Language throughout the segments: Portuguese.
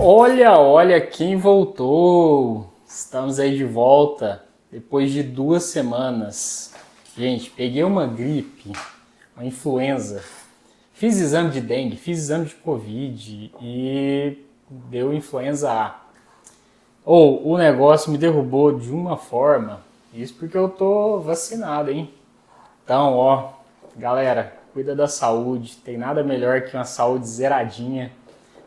Olha quem voltou! Estamos aí de volta depois de 2 semanas. Gente, peguei uma gripe, uma influenza. Fiz exame de dengue, fiz exame de Covid e deu influenza A. O negócio me derrubou de uma forma, isso porque eu tô vacinado, hein? Então, galera, cuida da saúde, tem nada melhor que uma saúde zeradinha.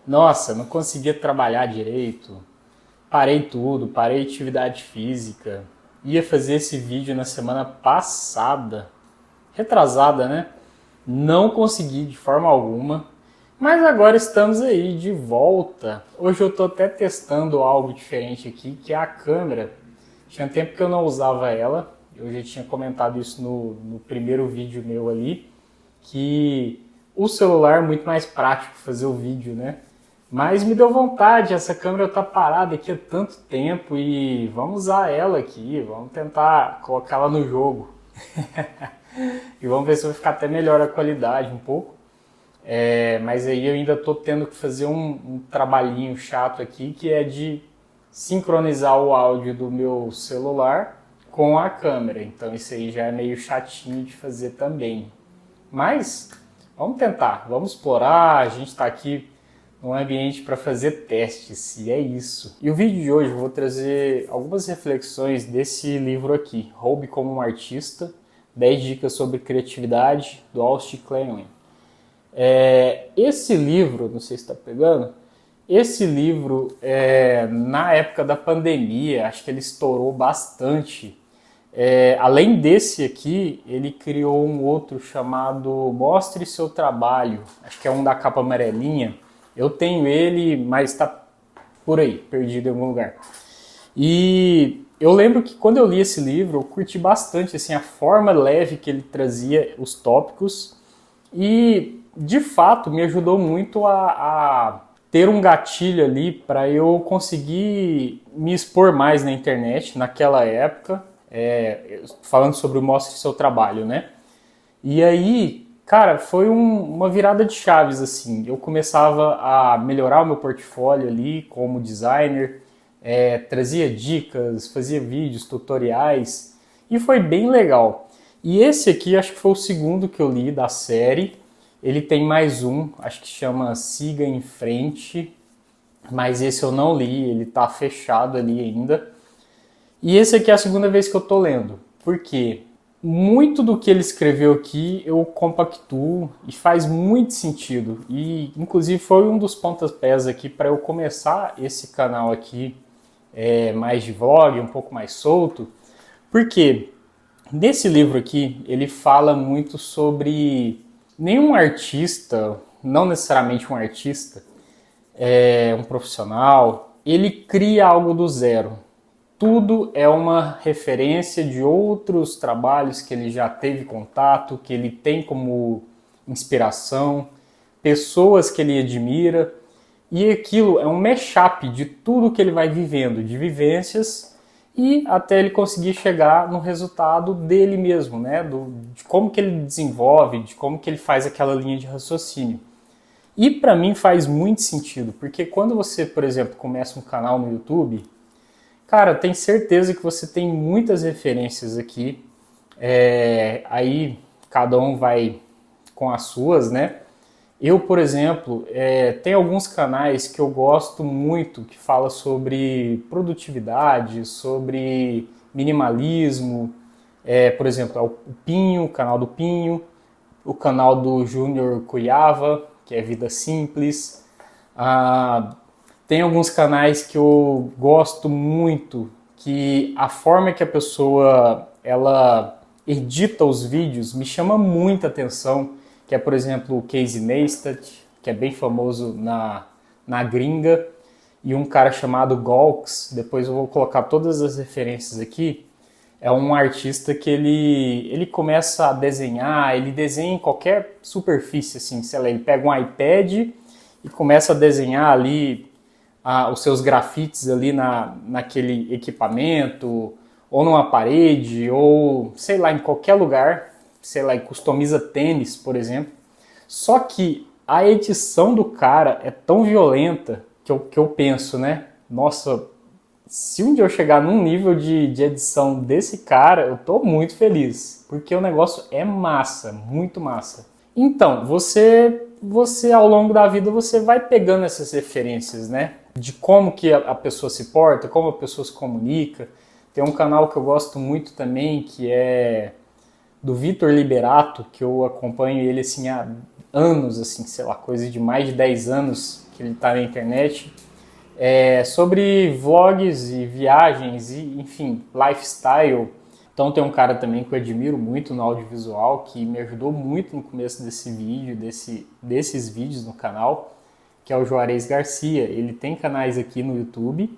Nossa, não conseguia trabalhar direito, parei tudo, parei atividade física. Ia fazer esse vídeo na semana passada, retrasada, né? Não consegui de forma alguma, mas agora estamos aí de volta. Hoje eu tô até testando algo diferente aqui, que é a câmera. Tinha tempo que eu não usava ela, eu já tinha comentado isso no primeiro vídeo meu ali, que o celular é muito mais prático fazer o vídeo, né? Mas me deu vontade, essa câmera tá parada aqui há tanto tempo e vamos usar ela aqui, vamos tentar colocá-la no jogo. E vamos ver se vai ficar até melhor a qualidade um pouco. Mas aí eu ainda estou tendo que fazer um trabalhinho chato aqui, que é de sincronizar o áudio do meu celular com a câmera. Então isso aí já é meio chatinho de fazer também. Mas vamos tentar, vamos explorar, a gente está aqui num ambiente para fazer testes, e é isso. E o vídeo de hoje eu vou trazer algumas reflexões desse livro aqui, Roube como um Artista, 10 dicas sobre criatividade, do Austin Kleon. Esse livro, não sei se está pegando, esse livro, na época da pandemia, acho que ele estourou bastante. Além desse aqui, ele criou um outro chamado Mostre Seu Trabalho, acho que é um da capa amarelinha. Eu tenho ele, mas está por aí, perdido em algum lugar. E eu lembro que quando eu li esse livro, eu curti bastante assim, a forma leve que ele trazia os tópicos e, de fato, me ajudou muito a ter um gatilho ali para eu conseguir me expor mais na internet naquela época, falando sobre o Mostre Seu Trabalho, né? E aí, cara, foi uma virada de chaves, assim. Eu começava a melhorar o meu portfólio ali como designer, trazia dicas, fazia vídeos, tutoriais, e foi bem legal. E esse aqui, acho que foi o segundo que eu li da série. Ele tem mais um, acho que chama Siga em Frente, mas esse eu não li, ele tá fechado ali ainda. E esse aqui é a segunda vez que eu tô lendo. Por quê? Muito do que ele escreveu aqui eu compactuo e faz muito sentido. E inclusive foi um dos pontapés aqui para eu começar esse canal aqui mais de vlog, um pouco mais solto. Porque nesse livro aqui ele fala muito sobre nenhum artista, não necessariamente um artista, um profissional, ele cria algo do zero. Tudo é uma referência de outros trabalhos que ele já teve contato, que ele tem como inspiração, pessoas que ele admira, e aquilo é um mashup de tudo que ele vai vivendo, de vivências, e até ele conseguir chegar no resultado dele mesmo, né? De como que ele desenvolve, de como que ele faz aquela linha de raciocínio. E para mim faz muito sentido, porque quando você, por exemplo, começa um canal no YouTube, cara, tenho certeza que você tem muitas referências aqui, aí cada um vai com as suas, né? Eu, por exemplo, tenho alguns canais que eu gosto muito, que fala sobre produtividade, sobre minimalismo, por exemplo, o Pinho, o canal do Pinho, o canal do Júnior Cuiava, que é Vida Simples. Tem alguns canais que eu gosto muito, que a forma que a pessoa ela edita os vídeos me chama muita atenção, que é, por exemplo, o Casey Neistat, que é bem famoso na gringa, e um cara chamado Golx, depois eu vou colocar todas as referências aqui. É um artista que ele começa a desenhar, ele desenha em qualquer superfície, assim, sei lá, ele pega um iPad e começa a desenhar ali os seus grafites ali naquele equipamento, ou numa parede, ou sei lá, em qualquer lugar, sei lá, e customiza tênis, por exemplo. Só que a edição do cara é tão violenta que eu penso, né? Nossa, se um dia eu chegar num nível de edição desse cara, eu tô muito feliz, porque o negócio é massa, muito massa. Então, você ao longo da vida você vai pegando essas referências, né? De como que a pessoa se porta, como a pessoa se comunica. Tem um canal que eu gosto muito também, que é do Vitor Liberato, que eu acompanho ele assim há anos, assim, sei lá, coisa de mais de 10 anos que ele tá na internet. Sobre vlogs e viagens e, enfim, lifestyle. Então tem um cara também que eu admiro muito no audiovisual, que me ajudou muito no começo desse vídeo, desses vídeos no canal, que é o Juarez Garcia. Ele tem canais aqui no YouTube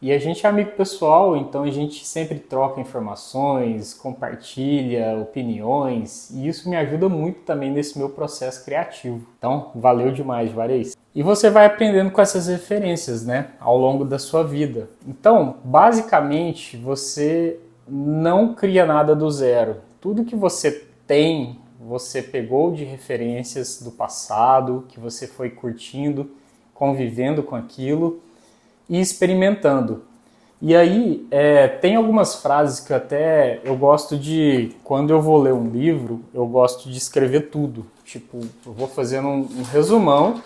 e a gente é amigo pessoal, então a gente sempre troca informações, compartilha opiniões e isso me ajuda muito também nesse meu processo criativo. Então, valeu demais, Juarez. E você vai aprendendo com essas referências, né, ao longo da sua vida. Então, basicamente, você não cria nada do zero. Tudo que você tem, você pegou de referências do passado, que você foi curtindo, convivendo com aquilo e experimentando. E aí, tem algumas frases que eu gosto de, quando eu vou ler um livro, eu gosto de escrever tudo. Tipo, eu vou fazendo um resumão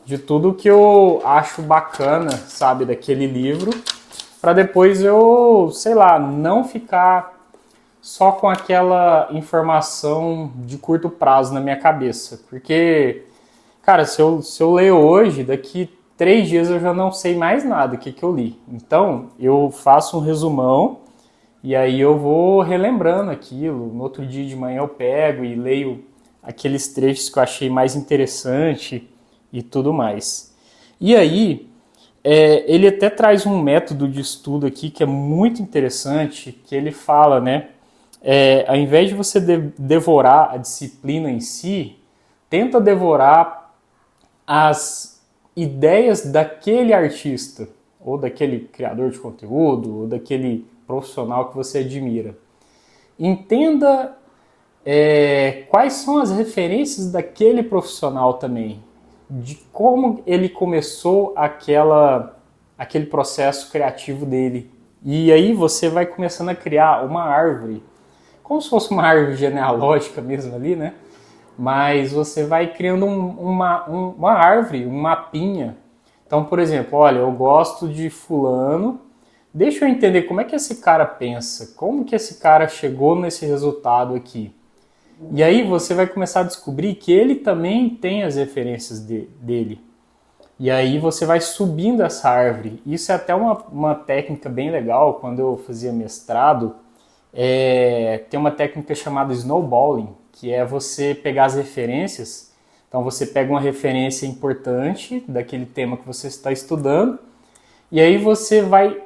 de tudo que eu acho bacana, sabe, daquele livro, para depois eu, sei lá, não ficar só com aquela informação de curto prazo na minha cabeça. Porque, cara, se eu ler hoje, daqui 3 dias eu já não sei mais nada do que eu li. Então, eu faço um resumão e aí eu vou relembrando aquilo. No outro dia de manhã eu pego e leio aqueles trechos que eu achei mais interessante e tudo mais. E aí, ele até traz um método de estudo aqui que é muito interessante, que ele fala, né? Ao invés de você devorar a disciplina em si, tenta devorar as ideias daquele artista, ou daquele criador de conteúdo, ou daquele profissional que você admira. Entenda quais são as referências daquele profissional também, de como ele começou aquele processo criativo dele. E aí você vai começando a criar uma árvore, como se fosse uma árvore genealógica mesmo ali, né? Mas você vai criando uma árvore, um mapinha. Então, por exemplo, olha, eu gosto de fulano, deixa eu entender como é que esse cara pensa, como que esse cara chegou nesse resultado aqui. E aí você vai começar a descobrir que ele também tem as referências dele. E aí você vai subindo essa árvore. Isso é até uma técnica bem legal. Quando eu fazia mestrado, tem uma técnica chamada snowballing, que é você pegar as referências. Então você pega uma referência importante daquele tema que você está estudando, e aí você vai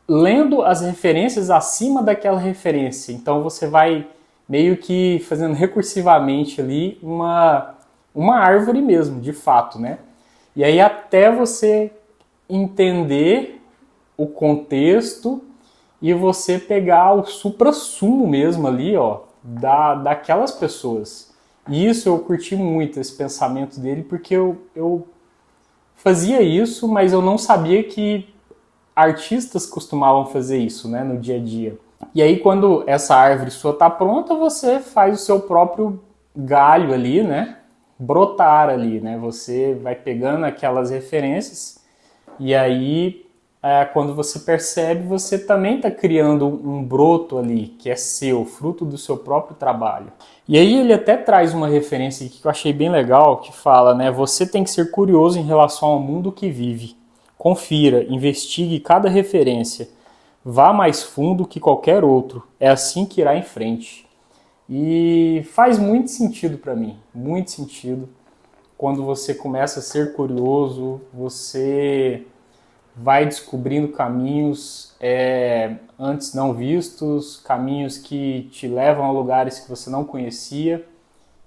lendo as referências acima daquela referência. Então você vai meio que fazendo recursivamente ali uma árvore mesmo, de fato, né? E aí até você entender o contexto e você pegar o suprassumo mesmo ali, ó, daquelas pessoas. E isso eu curti muito, esse pensamento dele, porque eu fazia isso, mas eu não sabia que artistas costumavam fazer isso, né, no dia a dia. E aí quando essa árvore sua tá pronta, você faz o seu próprio galho ali, né, brotar ali, né, você vai pegando aquelas referências e aí quando você percebe, você também está criando um broto ali, que é seu, fruto do seu próprio trabalho. E aí ele até traz uma referência aqui que eu achei bem legal, que fala, né, você tem que ser curioso em relação ao mundo que vive. Confira, investigue cada referência. Vá mais fundo que qualquer outro. É assim que irá em frente. E faz muito sentido para mim, muito sentido. Quando você começa a ser curioso, você vai descobrindo caminhos antes não vistos, caminhos que te levam a lugares que você não conhecia,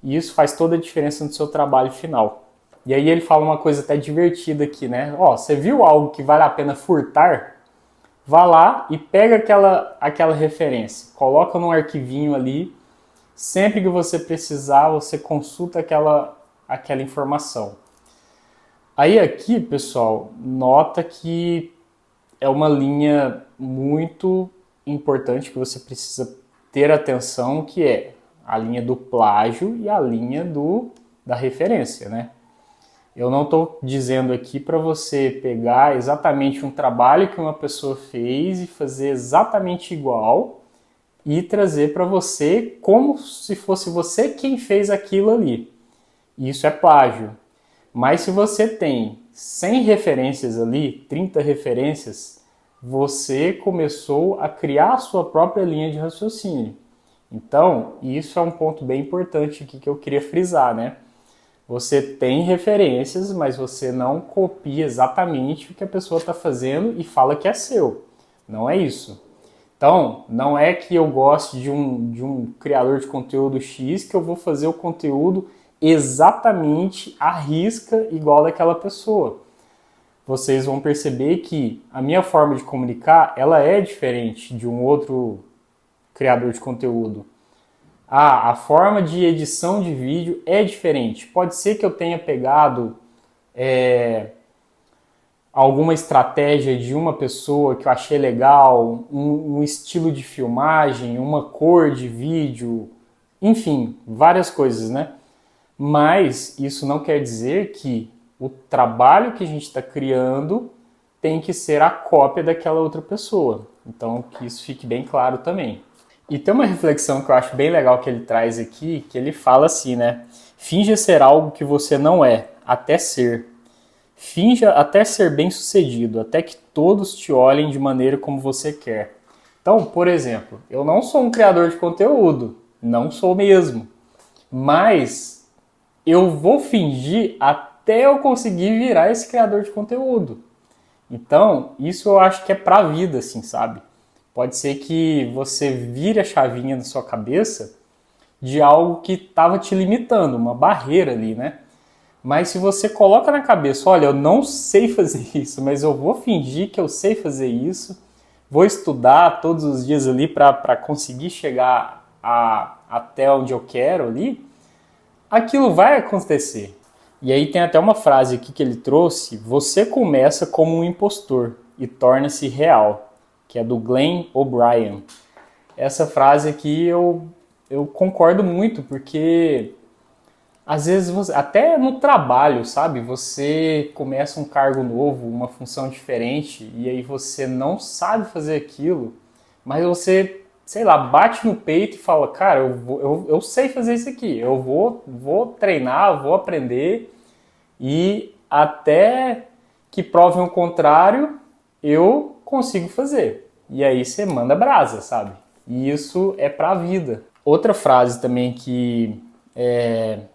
e isso faz toda a diferença no seu trabalho final. E aí ele fala uma coisa até divertida aqui, né? Ó, você viu algo que vale a pena furtar? Vá lá e pega aquela referência, coloca num arquivinho ali, sempre que você precisar, você consulta aquela informação. Aí aqui, pessoal, nota que é uma linha muito importante que você precisa ter atenção, que é a linha do plágio e a linha da referência, né? Eu não estou dizendo aqui para você pegar exatamente um trabalho que uma pessoa fez e fazer exatamente igual e trazer para você como se fosse você quem fez aquilo ali. Isso é plágio. Mas se você tem 100 referências ali, 30 referências, você começou a criar a sua própria linha de raciocínio. Então, isso é um ponto bem importante aqui que eu queria frisar, né? Você tem referências, mas você não copia exatamente o que a pessoa está fazendo e fala que é seu. Não é isso. Então, não é que eu goste de um criador de conteúdo X que eu vou fazer o conteúdo exatamente à risca igual daquela pessoa. Vocês vão perceber que a minha forma de comunicar, ela é diferente de um outro criador de conteúdo. A forma de edição de vídeo é diferente. Pode ser que eu tenha pegado alguma estratégia de uma pessoa que eu achei legal, um estilo de filmagem, uma cor de vídeo, enfim, várias coisas, né? Mas isso não quer dizer que o trabalho que a gente está criando tem que ser a cópia daquela outra pessoa. Então, que isso fique bem claro também. E tem uma reflexão que eu acho bem legal que ele traz aqui, que ele fala assim, né? Finja ser algo que você não é, até ser. Finja até ser bem-sucedido, até que todos te olhem de maneira como você quer. Então, por exemplo, eu não sou um criador de conteúdo, não sou mesmo. Mas eu vou fingir até eu conseguir virar esse criador de conteúdo. Então, isso eu acho que é pra vida, assim, sabe? Pode ser que você vire a chavinha na sua cabeça de algo que estava te limitando, uma barreira ali, né? Mas se você coloca na cabeça, olha, eu não sei fazer isso, mas eu vou fingir que eu sei fazer isso, vou estudar todos os dias ali para conseguir chegar até onde eu quero ali, aquilo vai acontecer. E aí tem até uma frase aqui que ele trouxe, você começa como um impostor e torna-se real, que é do Glenn O'Brien. Essa frase aqui eu concordo muito, porque às vezes, até no trabalho, sabe? Você começa um cargo novo, uma função diferente, e aí você não sabe fazer aquilo, mas você, sei lá, bate no peito e fala, cara, eu sei fazer isso aqui, eu vou treinar, vou aprender, e até que provem o contrário, eu consigo fazer. E aí você manda brasa, sabe? E isso é pra vida. Outra frase também que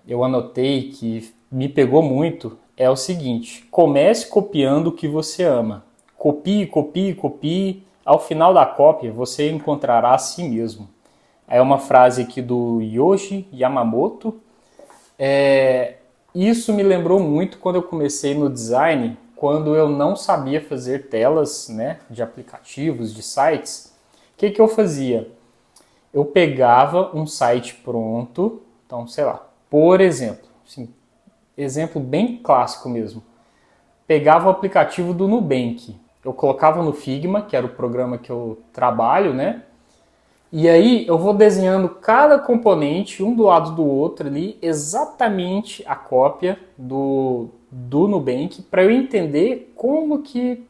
eu anotei que me pegou muito é o seguinte: comece copiando o que você ama. Copie, copie, copie. Ao final da cópia, você encontrará a si mesmo. É uma frase aqui do Yoji Yamamoto. Isso me lembrou muito quando eu comecei no design, quando eu não sabia fazer telas, né, de aplicativos, de sites. O que eu fazia? Eu pegava um site pronto, então, sei lá, por exemplo, assim, exemplo bem clássico mesmo, pegava o aplicativo do Nubank, eu colocava no Figma, que era o programa que eu trabalho, né? E aí eu vou desenhando cada componente, um do lado do outro ali, exatamente a cópia do Nubank, para eu entender como que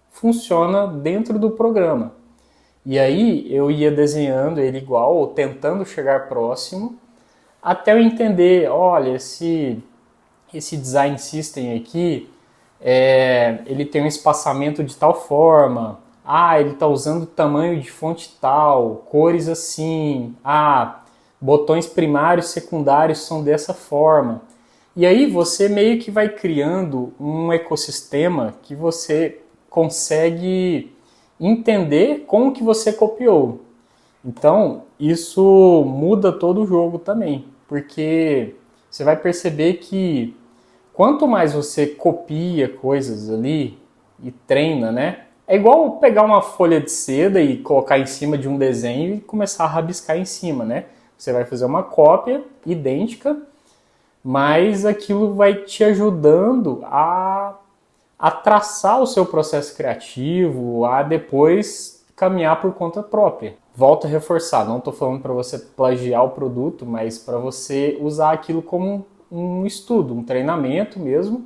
funciona dentro do programa. E aí eu ia desenhando ele igual, ou tentando chegar próximo, até eu entender, olha, esse design system aqui, ele tem um espaçamento de tal forma, ele está usando tamanho de fonte tal, cores assim, botões primários e secundários são dessa forma. E aí você meio que vai criando um ecossistema que você consegue entender como que você copiou. Então, isso muda todo o jogo também, porque você vai perceber que quanto mais você copia coisas ali e treina, né? É igual pegar uma folha de seda e colocar em cima de um desenho e começar a rabiscar em cima, né? Você vai fazer uma cópia idêntica, mas aquilo vai te ajudando a traçar o seu processo criativo, a depois caminhar por conta própria. Volto a reforçar, não estou falando para você plagiar o produto, mas para você usar aquilo como um estudo, um treinamento mesmo,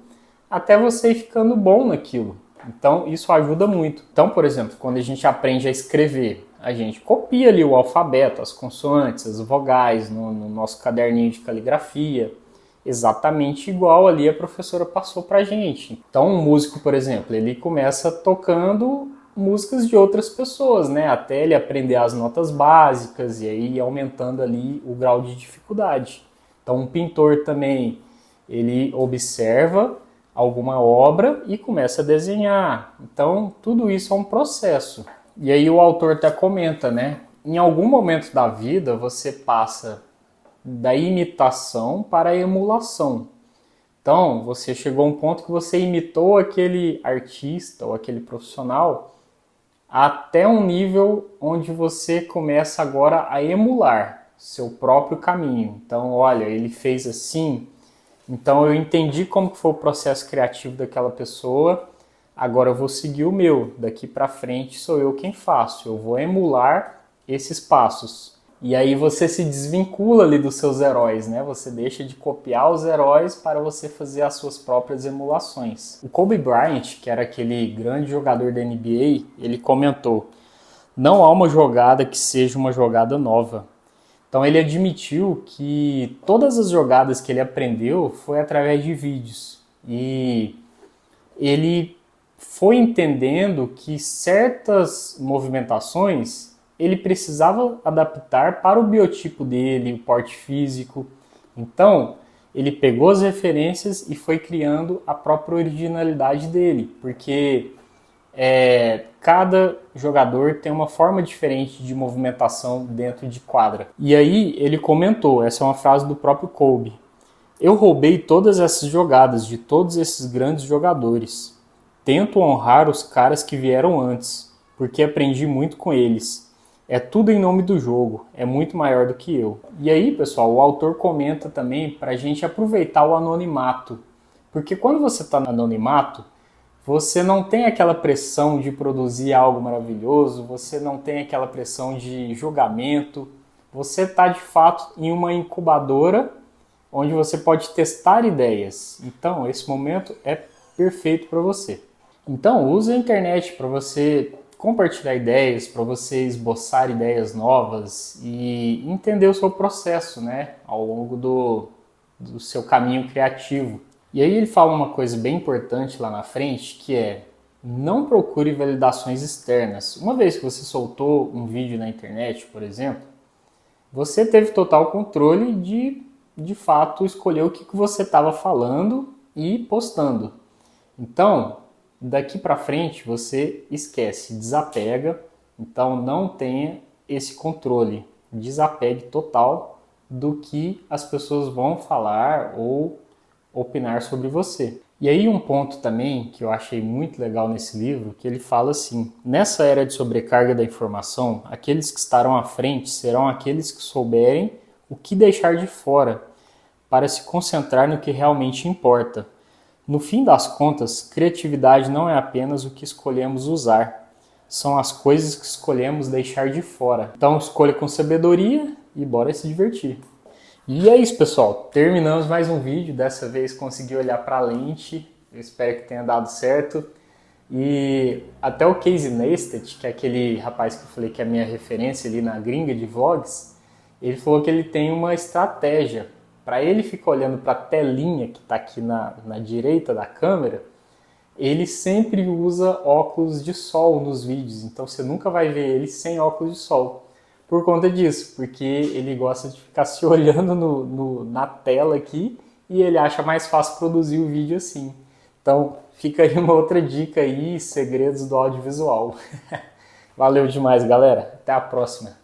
até você ir ficando bom naquilo. Então isso ajuda muito. Então, por exemplo, quando a gente aprende a escrever, a gente copia ali o alfabeto, as consoantes, as vogais no nosso caderninho de caligrafia, exatamente igual ali a professora passou pra gente. Então um músico, por exemplo, ele começa tocando músicas de outras pessoas, né? Até ele aprender as notas básicas e aí aumentando ali o grau de dificuldade. Então um pintor também, ele observa alguma obra e começa a desenhar. Então tudo isso é um processo. E aí o autor até comenta, né? Em algum momento da vida você passa da imitação para a emulação. Então, você chegou a um ponto que você imitou aquele artista ou aquele profissional até um nível onde você começa agora a emular seu próprio caminho. Então, olha, ele fez assim, então eu entendi como que foi o processo criativo daquela pessoa, agora eu vou seguir o meu. Daqui para frente sou eu quem faço, eu vou emular esses passos. E aí você se desvincula ali dos seus heróis, né? Você deixa de copiar os heróis para você fazer as suas próprias emulações. O Kobe Bryant, que era aquele grande jogador da NBA, ele comentou: não há uma jogada que seja uma jogada nova. Então ele admitiu que todas as jogadas que ele aprendeu foi através de vídeos. E ele foi entendendo que certas movimentações ele precisava adaptar para o biotipo dele, o porte físico. Então, ele pegou as referências e foi criando a própria originalidade dele, porque cada jogador tem uma forma diferente de movimentação dentro de quadra. E aí ele comentou, essa é uma frase do próprio Kobe: eu roubei todas essas jogadas de todos esses grandes jogadores. Tento honrar os caras que vieram antes, porque aprendi muito com eles. É tudo em nome do jogo, é muito maior do que eu. E aí, pessoal, o autor comenta também para a gente aproveitar o anonimato. Porque quando você está no anonimato, você não tem aquela pressão de produzir algo maravilhoso, você não tem aquela pressão de julgamento. Você está, de fato, em uma incubadora onde você pode testar ideias. Então, esse momento é perfeito para você. Então, use a internet para você compartilhar ideias, para você esboçar ideias novas e entender o seu processo, né, ao longo do seu caminho criativo. E aí ele fala uma coisa bem importante lá na frente, que é: não procure validações externas. Uma vez que você soltou um vídeo na internet, por exemplo, você teve total controle de fato, escolher o que você estava falando e postando. Então, daqui para frente você esquece, desapega, então não tenha esse controle, desapegue total do que as pessoas vão falar ou opinar sobre você. E aí um ponto também que eu achei muito legal nesse livro, que ele fala assim: nessa era de sobrecarga da informação, aqueles que estarão à frente serão aqueles que souberem o que deixar de fora para se concentrar no que realmente importa. No fim das contas, criatividade não é apenas o que escolhemos usar, são as coisas que escolhemos deixar de fora. Então escolha com sabedoria e bora se divertir. E é isso, pessoal, terminamos mais um vídeo. Dessa vez consegui olhar para a lente, eu espero que tenha dado certo. E até o Casey Neistat, que é aquele rapaz que eu falei que é a minha referência ali na gringa de vlogs, ele falou que ele tem uma estratégia. Para ele ficar olhando para a telinha que está aqui na direita da câmera, ele sempre usa óculos de sol nos vídeos, então você nunca vai ver ele sem óculos de sol. Por conta disso, porque ele gosta de ficar se olhando na tela aqui e ele acha mais fácil produzir o vídeo assim. Então fica aí uma outra dica aí, segredos do audiovisual. Valeu demais, galera. Até a próxima.